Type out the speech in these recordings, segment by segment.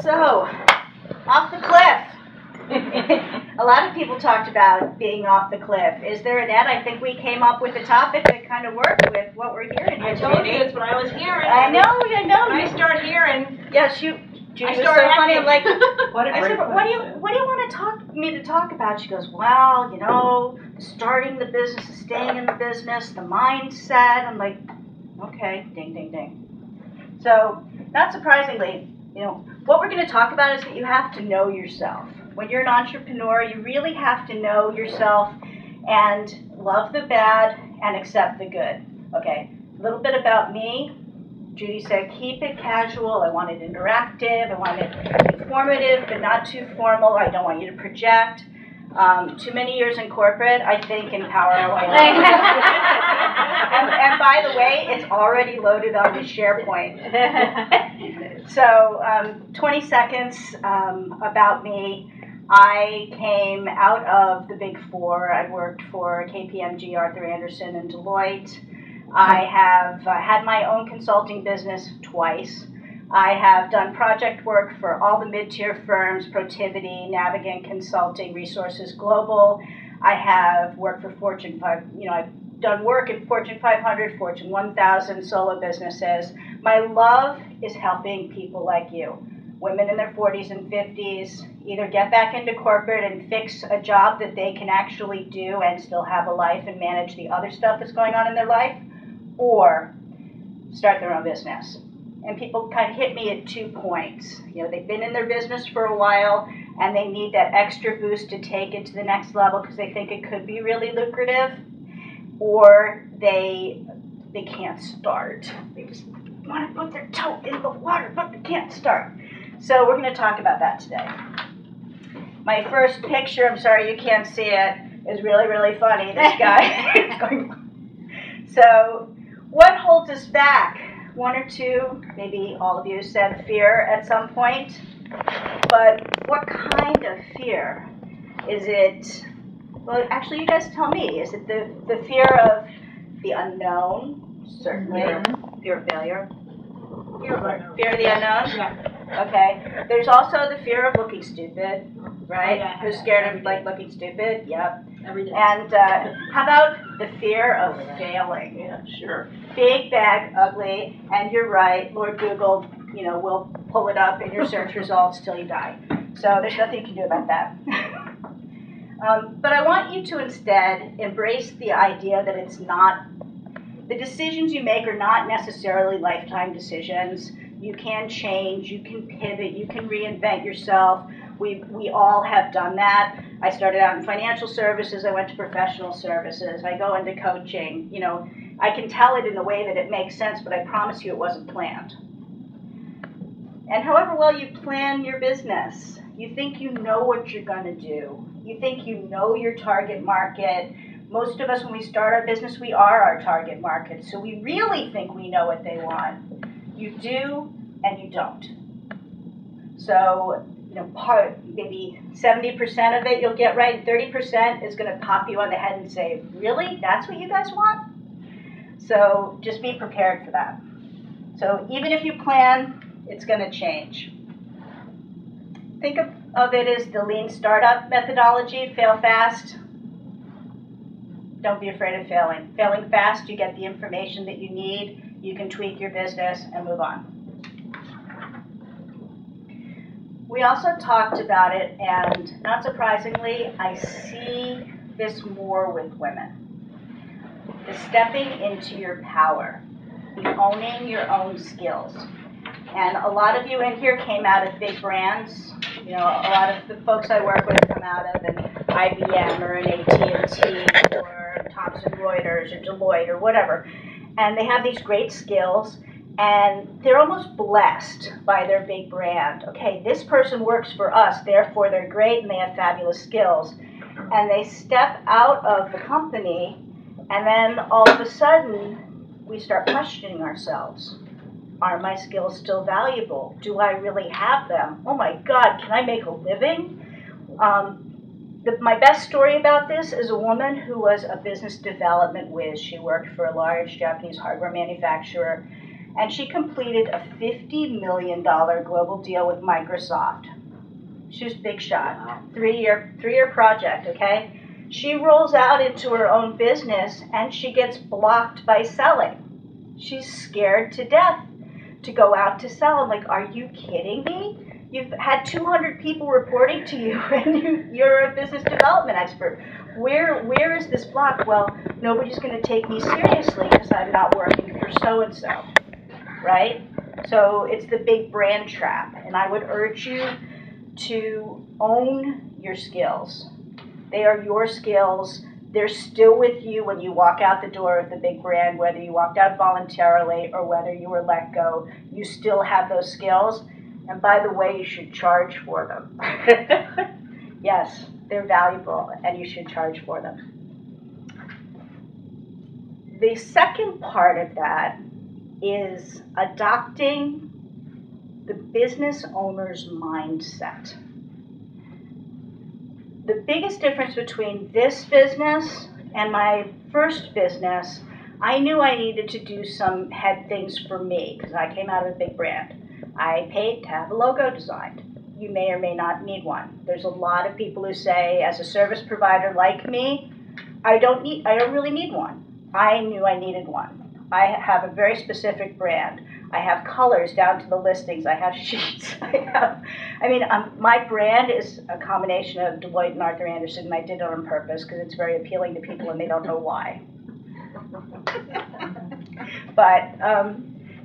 So, off the cliff. A lot of people talked about being off the cliff. Is there an Ed? I think we came up with a topic that kind of worked with what we're hearing here. I told you that's what I was hearing. I know. When I start hearing. Yes, Judy was so funny. I'm like, I said, what do you want to talk about? She goes, well, starting the business, staying in the business, the mindset. I'm like, okay, ding, ding, ding. So, not surprisingly, what we're going to talk about is that you have to know yourself. When you're an entrepreneur, you really have to know yourself and love the bad and accept the good. Okay, a little bit about me. Judy said, keep it casual. I want it interactive. I want it informative, but not too formal. I don't want you to project. Too many years in corporate, I think, empower women. and by the way, it's already loaded on the SharePoint. So, 20 seconds about me. I came out of the Big Four. I worked for KPMG, Arthur Andersen, and Deloitte. I have had my own consulting business twice. I have done project work for all the mid-tier firms, Protiviti, Navigant Consulting, Resources Global. I have worked for Fortune 5, I've done work in Fortune 500, Fortune 1000, solo businesses. My love is helping people like you, women in their 40s and 50s, either get back into corporate and fix a job that they can actually do and still have a life and manage the other stuff that's going on in their life, or start their own business. And people kind of hit me at 2 points. They've been in their business for a while and they need that extra boost to take it to the next level because they think it could be really lucrative, or they can't start. They just want to put their toe in the water, but they can't start. So we're going to talk about that today. My first picture, I'm sorry you can't see it, is really, really funny. This guy. So what holds us back? One or two, maybe all of you said fear at some point. But what kind of fear? Is it, well, actually you guys tell me. Is it the fear of the unknown? Certainly. Fear of failure? Fear of the unknown? Yeah. Okay. There's also the fear of looking stupid, right? Oh, yeah, who's scared of looking stupid? Yep. Every day. And how about the fear of failing? Yeah, sure. Big, bad, ugly, and you're right. Lord Google, will pull it up in your search results till you die. So there's nothing you can do about that. But I want you to instead embrace the idea that it's not, the decisions you make are not necessarily lifetime decisions. You can change, you can pivot, you can reinvent yourself. We all have done that. I started out in financial services, I went to professional services, I go into coaching. I can tell it in the way that it makes sense, but I promise you it wasn't planned. And however well you plan your business, you think you know what you're going to do. You think you know your target market. Most of us, when we start our business, we are our target market. So we really think we know what they want. You do and you don't. So, maybe 70% of it you'll get right, 30% is going to pop you on the head and say, really? That's what you guys want? So just be prepared for that. So even if you plan, it's going to change. Think of it as the lean startup methodology, fail fast. Don't be afraid of failing. Failing fast, you get the information that you need, you can tweak your business and move on. We also talked about it, and not surprisingly, I see this more with women. The stepping into your power, the owning your own skills. And a lot of you in here came out of big brands. A lot of the folks I work with come out of an IBM or an AT&T or Thomson Reuters or Deloitte or whatever. And they have these great skills. And they're almost blessed by their big brand. Okay, this person works for us, therefore they're great and they have fabulous skills. And they step out of the company, and then all of a sudden, we start questioning ourselves. Are my skills still valuable? Do I really have them? Oh my God, can I make a living? My best story about this is a woman who was a business development whiz. She worked for a large Japanese hardware manufacturer. and she completed a $50 million global deal with Microsoft. She was big shot. Wow. Three-year project, okay? She rolls out into her own business and she gets blocked by selling. She's scared to death to go out to sell. I'm like, are you kidding me? You've had 200 people reporting to you and you're a business development expert. Where is this block? Well, nobody's going to take me seriously because I'm not working for so-and-so, right? So it's the big brand trap. And I would urge you to own your skills. They are your skills. They're still with you when you walk out the door of the big brand, whether you walked out voluntarily or whether you were let go. You still have those skills. And by the way, you should charge for them. Yes, they're valuable and you should charge for them. The second part of that is adopting the business owner's mindset. The biggest difference between this business and my first business, I knew I needed to do some head things for me because I came out of a big brand. I paid to have a logo designed. You may or may not need one. There's a lot of people who say, as a service provider like me, I don't really need one. I knew I needed one. I have a very specific brand. I have colors down to the listings. I have sheets. My brand is a combination of Deloitte and Arthur Andersen, and I did it on purpose because it's very appealing to people and they don't know why. But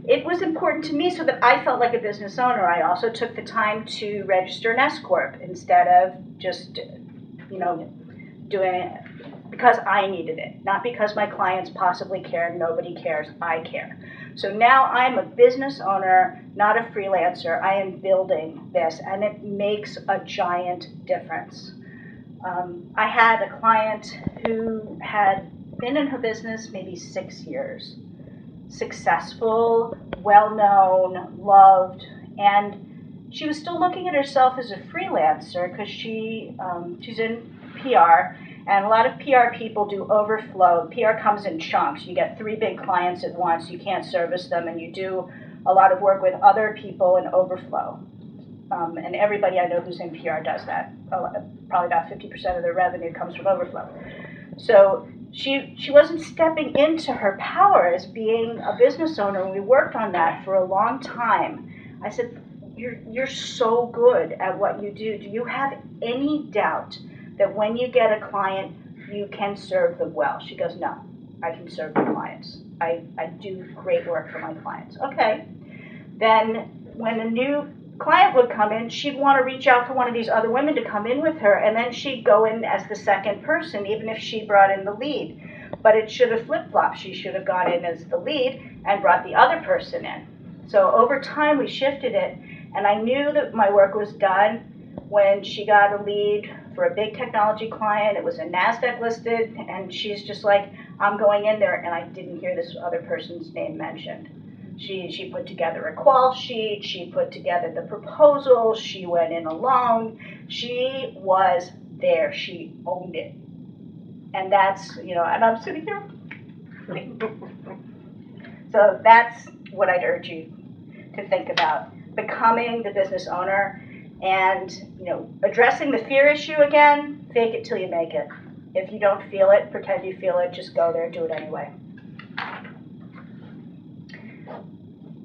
it was important to me so that I felt like a business owner. I also took the time to register an S Corp instead of just, doing it because I needed it, not because my clients possibly care. Nobody cares. I care. So now I'm a business owner, not a freelancer. I am building this, and it makes a giant difference. I had a client who had been in her business maybe 6 years, successful, well-known, loved, and she was still looking at herself as a freelancer because she's in PR. And a lot of PR people do overflow. PR comes in chunks. You get 3 big clients at once. You can't service them, and you do a lot of work with other people in overflow. And everybody I know who's in PR does that. Probably about 50% of their revenue comes from overflow. So she wasn't stepping into her power as being a business owner, and we worked on that for a long time. I said, you're so good at what you do. Do you have any doubt that when you get a client, you can serve them well? She goes, no, I can serve my clients. I do great work for my clients. Okay. Then when a new client would come in, she'd want to reach out for one of these other women to come in with her, and then she'd go in as the second person, even if she brought in the lead. But it should have flip-flopped. She should have gone in as the lead and brought the other person in. So over time, we shifted it, and I knew that my work was done when she got a lead for a big technology client. It was a NASDAQ listed, and she's just like, I'm going in there, and I didn't hear this other person's name mentioned. She put together a qual sheet, she put together the proposal, she went in alone, she was there, she owned it. And that's, and I'm sitting here. So that's what I'd urge you to think about, becoming the business owner. And, addressing the fear issue again, fake it till you make it. If you don't feel it, pretend you feel it, just go there and do it anyway.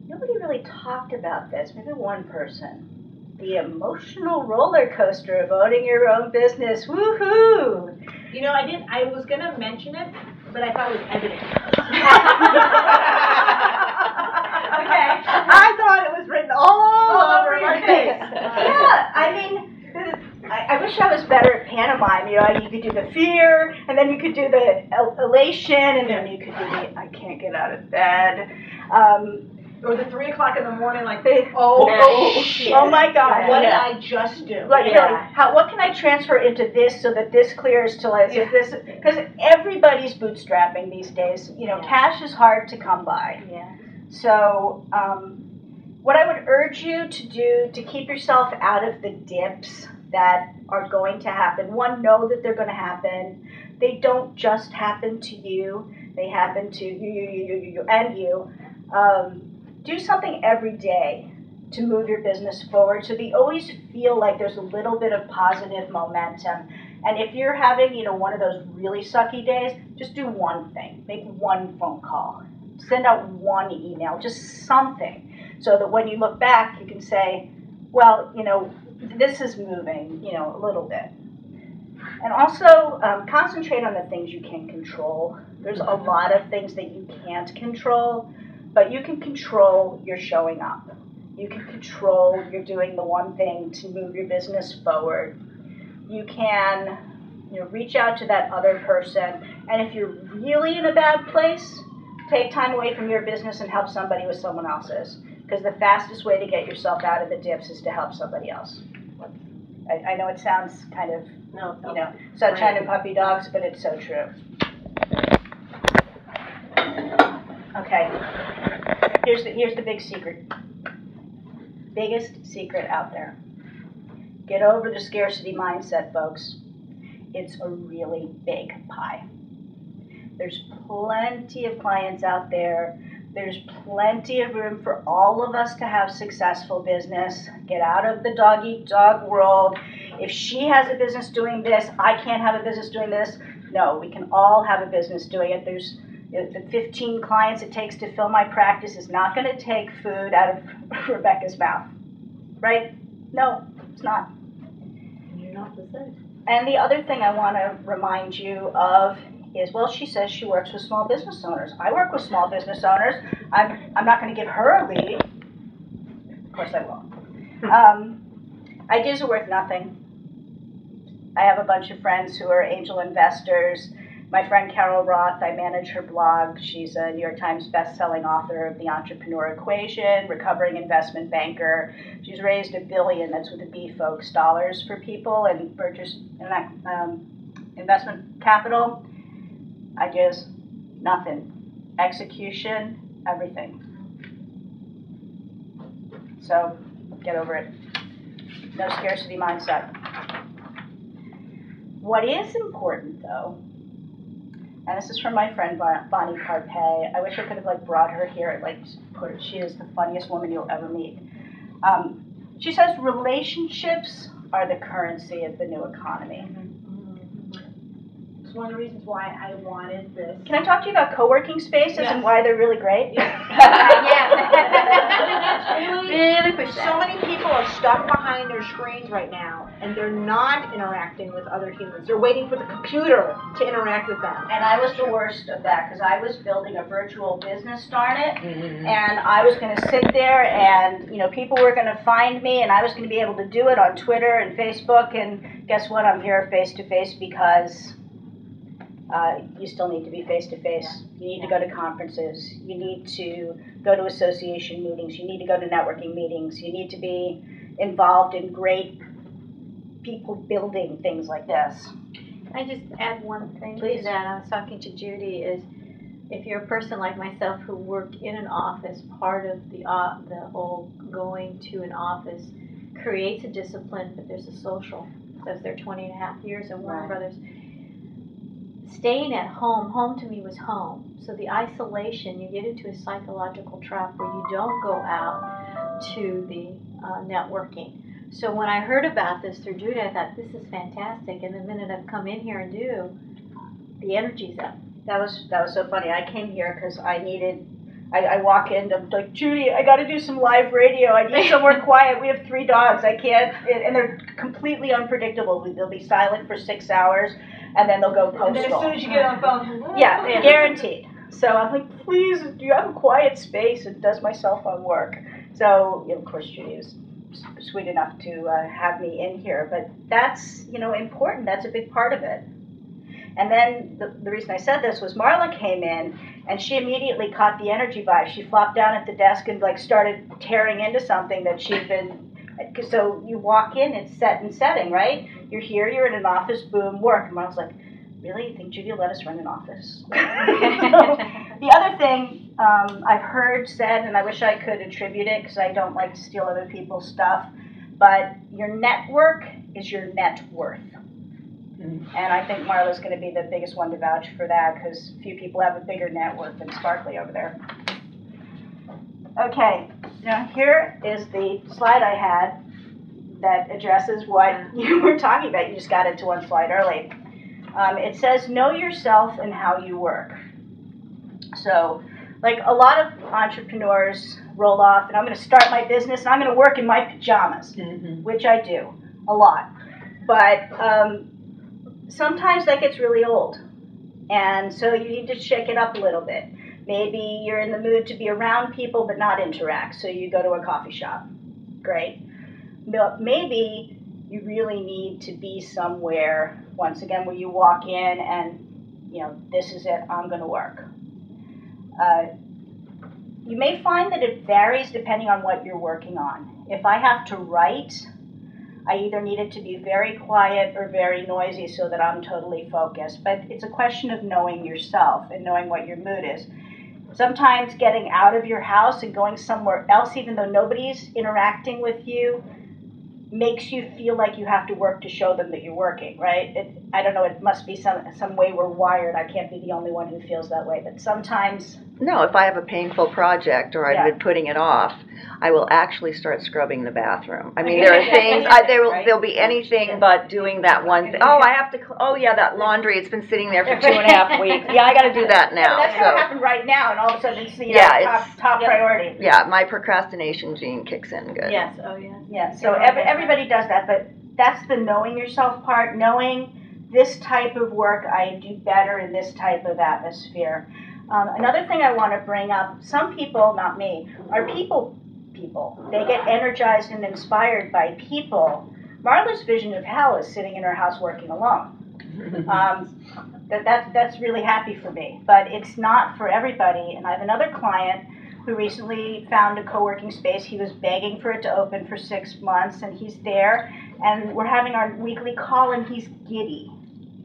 Nobody really talked about this, maybe one person. The emotional roller coaster of owning your own business. Woohoo! I was going to mention it, but I thought it was evident. Okay. I thought it was written all over my face. I wish I was better at pantomime. You could do the fear, and then you could do the elation, and then you could do the I can't get out of bed. Or the 3 o'clock in the morning, like, oh my God. What did I just do? Like, what can I transfer into this so that this clears till this? Because everybody's bootstrapping these days. Cash is hard to come by. Yeah. So, what I would urge you to do to keep yourself out of the dips that are going to happen. One, know that they're going to happen. They don't just happen to you. They happen to you, and you. do something every day to move your business forward so that you always feel like there's a little bit of positive momentum. And if you're having, one of those really sucky days, just do one thing. Make one phone call. Send out one email, just something, so that when you look back, you can say, well, this is moving, a little bit. And also, concentrate on the things you can control. There's a lot of things that you can't control, but you can control your showing up. You can control you're doing the one thing to move your business forward. You can, reach out to that other person. And if you're really in a bad place, take time away from your business and help somebody with someone else's. Because the fastest way to get yourself out of the dips is to help somebody else. I know it sounds kind of, sunshine and puppy dogs, but it's so true. Okay, here's the big secret. Biggest secret out there. Get over the scarcity mindset, folks. It's a really big pie. There's plenty of clients out there. There's plenty of room for all of us to have successful business. Get out of the dog-eat-dog world. If she has a business doing this, I can't have a business doing this. No, we can all have a business doing it. There's the 15 clients it takes to fill my practice is not going to take food out of Rebecca's mouth, right? No, it's not. You're not the same. And the other thing I want to remind you of is, well, she says she works with small business owners. I work with small business owners. I'm not going to give her a lead. Of course I won't. Ideas are worth nothing. I have a bunch of friends who are angel investors. My friend Carol Roth, I manage her blog. She's a New York Times best-selling author of The Entrepreneur Equation, recovering investment banker. She's raised $1 billion, that's with a B, folks, dollars for people and purchased investment capital. Ideas, nothing. Execution, everything. So get over it. No scarcity mindset. What is important, though, and this is from my friend Bonnie Carpe. I wish I could have brought her here. She is the funniest woman you'll ever meet. She says relationships are the currency of the new economy. It's one of the reasons why I wanted this. Can I talk to you about co-working spaces and why they're really great? Really push that. So many people are stuck behind their screens right now, and they're not interacting with other humans. They're waiting for the computer to interact with them. And I was the worst of that because I was building a virtual business, darn it, and I was going to sit there and, people were going to find me and I was going to be able to do it on Twitter and Facebook, and guess what? I'm here face-to-face because you still need to be face-to-face. You need to go to conferences. You need to go to association meetings. You need to go to networking meetings. You need to be involved in great people building things like this. I just add one thing Please. to that. I was talking to Judy. Is if you're a person like myself who worked in an office, part of the whole going to an office creates a discipline, but there's a social. So if they're 20 and a half years at Warner Brothers. Staying at home to me was home. So the isolation, you get into a psychological trap where you don't go out to the networking. So when I heard about this through Judy, I thought, this is fantastic. And the minute I've come in here and do, the energy's up. That was so funny. I came here because I walk in, I'm like, Judy, I got to do some live radio. I need somewhere quiet. We have 3 dogs. I can't, and they're completely unpredictable. They'll be silent for 6 hours, and then they'll go postal. And then as soon as you get on the phone, yeah, guaranteed. So I'm like, please, do you have a quiet space? And does my cell phone work? So, of course, Judy is sweet enough to have me in here. But that's, important. That's a big part of it. And then the reason I said this was Marla came in, and she immediately caught the energy vibe. She flopped down at the desk and started tearing into something that she'd been. So you walk in, it's set and setting, right? You're here, you're in an office, boom, work. And Marla's like, really? You think Judy will let us run an office? The other thing I've heard said, and I wish I could attribute it because I don't like to steal other people's stuff, but your network is your net worth. And I think Marla's going to be the biggest one to vouch for that because few people have a bigger net worth than Sparkly over there. Okay, now here is the slide I had that addresses what you were talking about. You just got into one slide early. It says, know yourself and how you work. So, like a lot of entrepreneurs roll off, and I'm going to start my business, and I'm going to work in my pajamas, which I do a lot. But sometimes that gets really old, and so you need to shake it up a little bit. Maybe you're in the mood to be around people but not interact, so you go to a coffee shop. Great. Maybe you really need to be somewhere, once again, where you walk in and, you know, this is it, I'm going to work. You may find that it varies depending on what you're working on. If I have to write, I either need it to be very quiet or very noisy so that I'm totally focused. But it's a question of knowing yourself and knowing what your mood is. Sometimes getting out of your house and going somewhere else, even though nobody's interacting with you, makes you feel like you have to work to show them that you're working, right? I don't know, it must be some way we're wired. I can't be the only one who feels that way, but sometimes... No, if I have a painful project or I've been putting it off, I will actually start scrubbing the bathroom. I mean, there are things, there'll be anything but doing that one thing. Oh, I have to, that laundry, it's been sitting there for 2.5 weeks. Yeah, I got to do that now. That's what happened right now, and all of a sudden it's top priority. Yeah, my procrastination gene kicks in good. Yes, oh yeah. Yeah, so everybody does that, but that's the knowing yourself part, knowing this type of work I do better in this type of atmosphere. Another thing I want to bring up, some people, not me, are people. They get energized and inspired by people. Marla's vision of hell is sitting in her house working alone. That's really happy for me, but it's not for everybody. And I have another client who recently found a co-working space. He was begging for it to open for 6 months, and he's there, and we're having our weekly call, and he's giddy,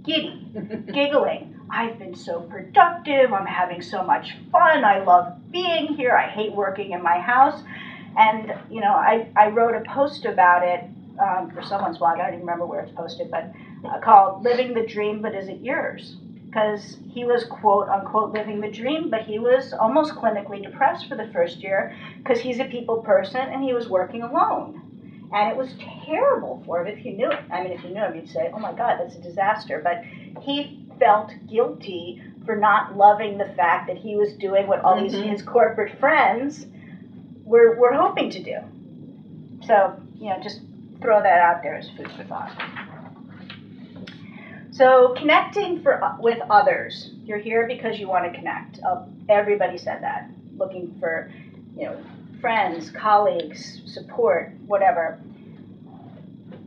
giggling. I've been so productive, I'm having so much fun, I love being here, I hate working in my house. And, you know, I wrote a post about it for someone's blog, I don't even remember where it's posted, but called Living the Dream, But Is It Yours? Because he was, quote unquote, living the dream, but he was almost clinically depressed for the first year because he's a people person and he was working alone. And it was terrible for him if you knew it. I mean, if you knew him, you'd say, oh my God, that's a disaster. But he felt guilty for not loving the fact that he was doing what all these his corporate friends were hoping to do. So, you know, just throw that out there as food for thought. So connecting with others. You're here because you want to connect. Everybody said that. Looking for, you know, friends, colleagues, support, whatever.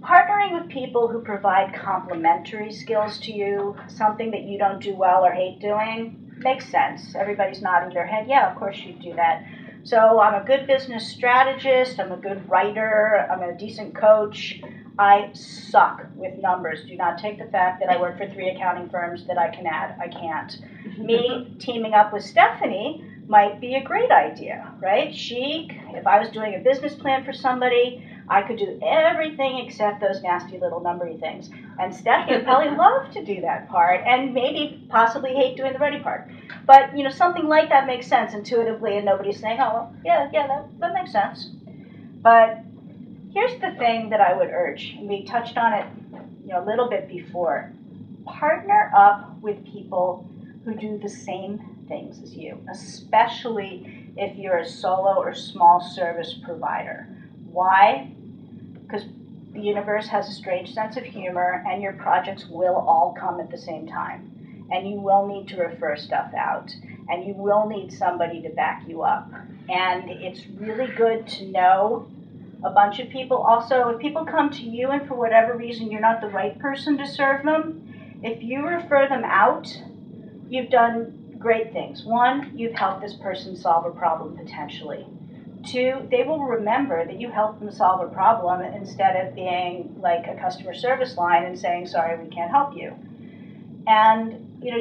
Partnering with people who provide complementary skills to you, something that you don't do well or hate doing, makes sense. Everybody's nodding their head. Yeah, of course you do that. So I'm a good business strategist. I'm a good writer. I'm a decent coach. I suck with numbers. Do not take the fact that I work for 3 accounting firms that I can add. I can't. Me teaming up with Stephanie might be a great idea, right? If I was doing a business plan for somebody, I could do everything except those nasty little numbery things. And Stephanie would probably love to do that part and maybe possibly hate doing the writing part. But, you know, something like that makes sense intuitively and nobody's saying, oh, well, yeah, that makes sense. But here's the thing that I would urge, and we touched on it, you know, a little bit before. Partner up with people who do the same things as you, especially if you're a solo or small service provider. Why? Because the universe has a strange sense of humor, and your projects will all come at the same time. And you will need to refer stuff out, and you will need somebody to back you up. And it's really good to know a bunch of people. Also, if people come to you and for whatever reason you're not the right person to serve them, if you refer them out, you've done great things. 1, you've helped this person solve a problem potentially. 2, they will remember that you helped them solve a problem instead of being like a customer service line and saying, sorry, we can't help you. And you know,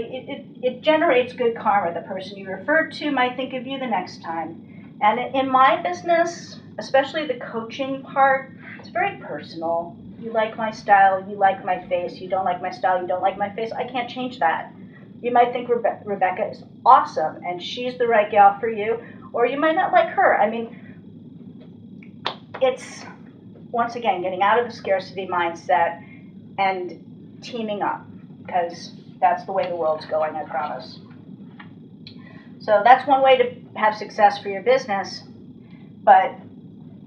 it generates good karma. The person you referred to might think of you the next time. And in my business, especially the coaching part, it's very personal. You like my style, you like my face. You don't like my style, you don't like my face. I can't change that. You might think Rebecca is awesome and she's the right gal for you, or you might not like her. I mean, it's, once again, getting out of the scarcity mindset and teaming up, because that's the way the world's going, I promise. So that's one way to have success for your business, but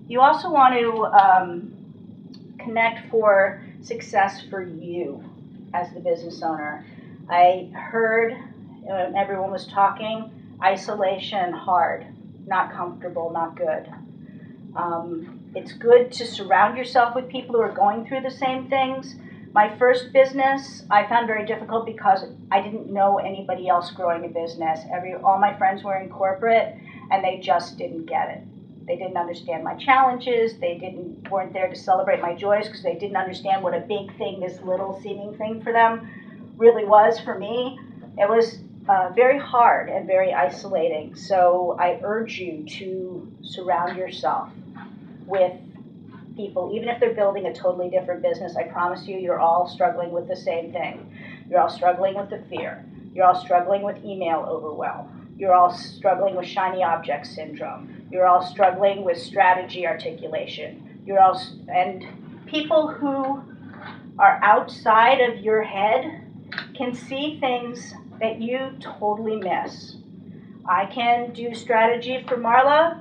you also want to connect for success for you as the business owner. I heard when everyone was talking, isolation, hard, not comfortable, not good. It's good to surround yourself with people who are going through the same things. My first business I found very difficult because I didn't know anybody else growing a business. All my friends were in corporate, and they just didn't get it. They didn't understand my challenges. They weren't there to celebrate my joys because they didn't understand what a big thing, this little seeming thing for them, really was for me. It was very hard and very isolating. So I urge you to surround yourself with people, even if they're building a totally different business. I promise you, you're all struggling with the same thing. You're all struggling with the fear. You're all struggling with email overwhelm. You're all struggling with shiny object syndrome. You're all struggling with strategy articulation. And people who are outside of your head can see things that you totally miss. I can do strategy for Marla.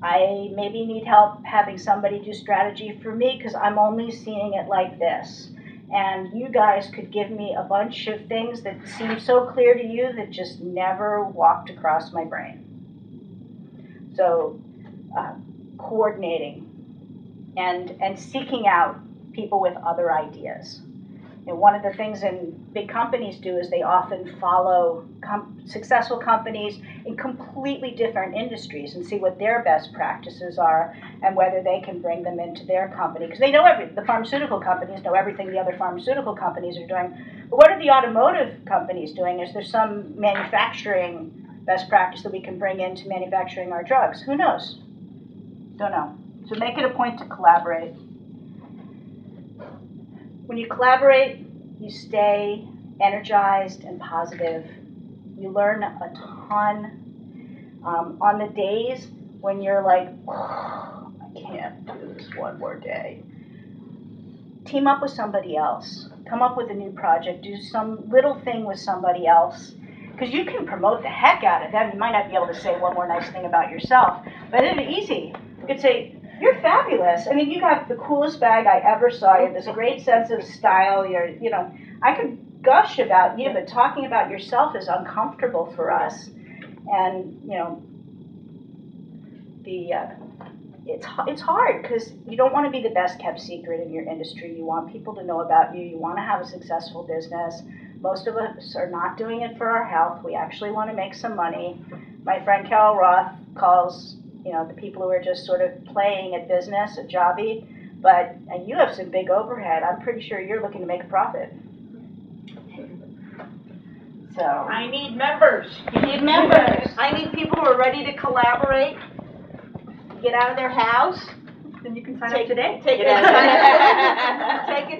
I maybe need help having somebody do strategy for me because I'm only seeing it like this. And you guys could give me a bunch of things that seem so clear to you that just never walked across my brain. So coordinating and seeking out people with other ideas. And one of the things big companies do is they often follow successful companies in completely different industries and see what their best practices are and whether they can bring them into their company. Because they know the pharmaceutical companies know everything the other pharmaceutical companies are doing. But what are the automotive companies doing? Is there some manufacturing best practice that we can bring into manufacturing our drugs? Who knows? Don't know. So make it a point to collaborate. When you collaborate, you stay energized and positive. You learn a ton. On the days when you're like, oh, I can't do this one more day, team up with somebody else. Come up with a new project. Do some little thing with somebody else. Because you can promote the heck out of them. You might not be able to say one more nice thing about yourself, but it's easy. You could say, you're fabulous. I mean, you got the coolest bag I ever saw. You have this great sense of style. I could gush about you, but talking about yourself is uncomfortable for us. And, it's hard because you don't want to be the best kept secret in your industry. You want people to know about you. You want to have a successful business. Most of us are not doing it for our health. We actually want to make some money. My friend Carol Roth calls the people who are just sort of playing at business, a jobby, and you have some big overhead. I'm pretty sure you're looking to make a profit. So I need members. You need members. I need people who are ready to collaborate, get out of their house. Then you can sign up today. Take it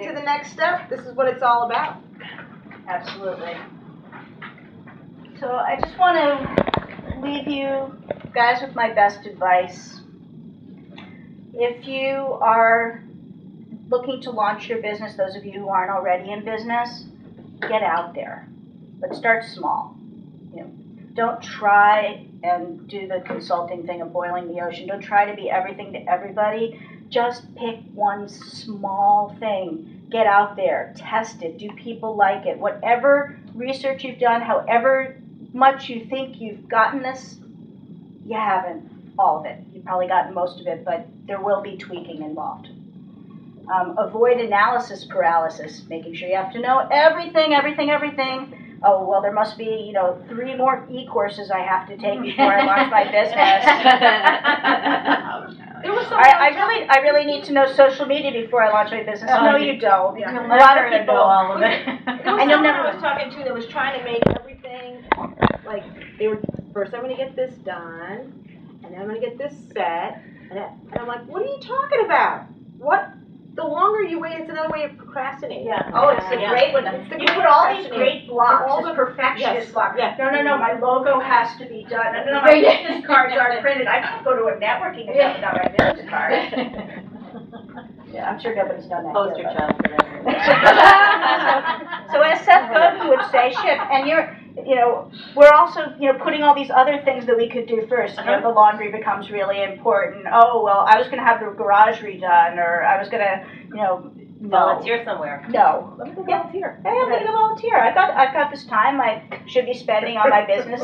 to the next step. This is what it's all about. Absolutely. So I just want to leave you guys with my best advice. If you are looking to launch your business, those of you who aren't already in business, get out there. But start small. Don't try and do the consulting thing of boiling the ocean. Don't try to be everything to everybody. Just pick one small thing. Get out there. Test it. Do people like it? Whatever research you've done, however much you think you've gotten this, you haven't all of it. You've probably gotten most of it, but there will be tweaking involved. Avoid analysis paralysis, making sure you have to know everything. Oh, well, there must be, 3 more e-courses I have to take before I launch my business. I really need to know social media before I launch my business. No, you don't. Yeah. A lot of people. All of it. There was someone I was talking to that was trying to make everything like first I'm going to get this done, and then I'm going to get this set, and I'm like, what are you talking about? What? The longer you wait, it's another way of procrastinating. Yeah. Oh, it's a great one. You put all these great blocks, all the perfectionist blocks. Yeah. No, my logo has to be done. No, my business cards aren't printed. I can't go to a networking event without my business card. Yeah, I'm sure nobody's done that. Poster here, child for so as Seth Godin would say, shit, and we're also, putting all these other things that we could do first. The laundry becomes really important. Oh, well, I was going to have the garage redone, or I was going to, volunteer somewhere. No. Let me go volunteer. Hey, I'm going to go volunteer. I've got this time I should be spending on my business,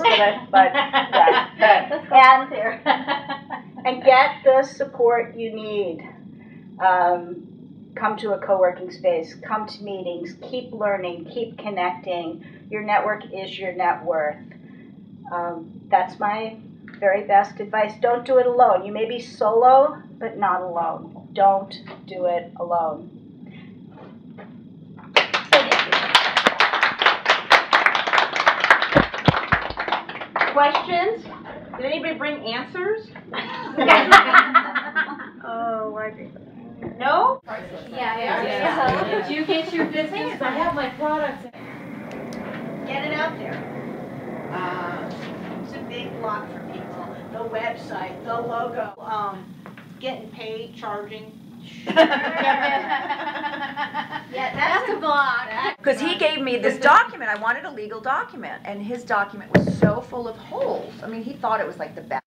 and get the support you need. Come to a co-working space, come to meetings, keep learning, keep connecting. Your network is your net worth. That's my very best advice. Don't do it alone. You may be solo, but not alone. Don't do it alone. Questions? Did anybody bring answers? Oh, I think. No? Yeah. Did you get your business? I have my products. Get it out there. It's a big block for people. The website, the logo. Getting paid, charging. Yeah, that's a block. Because he gave me this document. I wanted a legal document, and his document was so full of holes. I mean, he thought it was like the best.